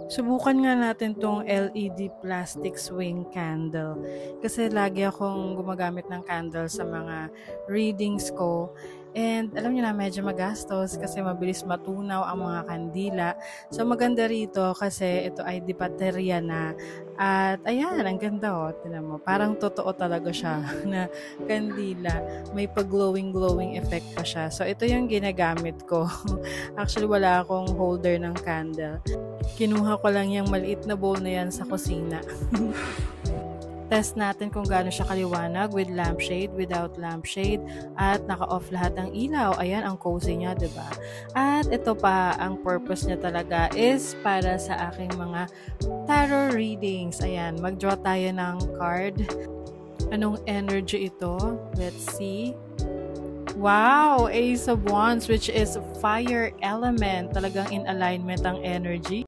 Subukan nga natin tong LED plastic swing candle. Kasi lagi akong gumagamit ng candle sa mga readings ko. And alam niyo na, medyo magastos kasi mabilis matunaw ang mga kandila. So maganda rito kasi ito ay di baterya na. At ayan, ang ganda oh. Tingnan mo, parang totoo talaga siya na kandila. May pag-glowing effect pa siya. So ito yung ginagamit ko. Actually, wala akong holder ng candle. Kinuha ko lang yung maliit na bowl na yan sa kusina. Test natin kung gaano siya kaliwanag with lampshade, without lampshade, at naka-off lahat ng ilaw. Ayan, ang cozy niya, diba? At ito pa, ang purpose niya talaga is para sa aking mga tarot readings. Ayan, mag-draw tayo ng card. Anong energy ito? Let's see. Wow! Ace of Wands, which is fire element. Talagang in alignment ang energy.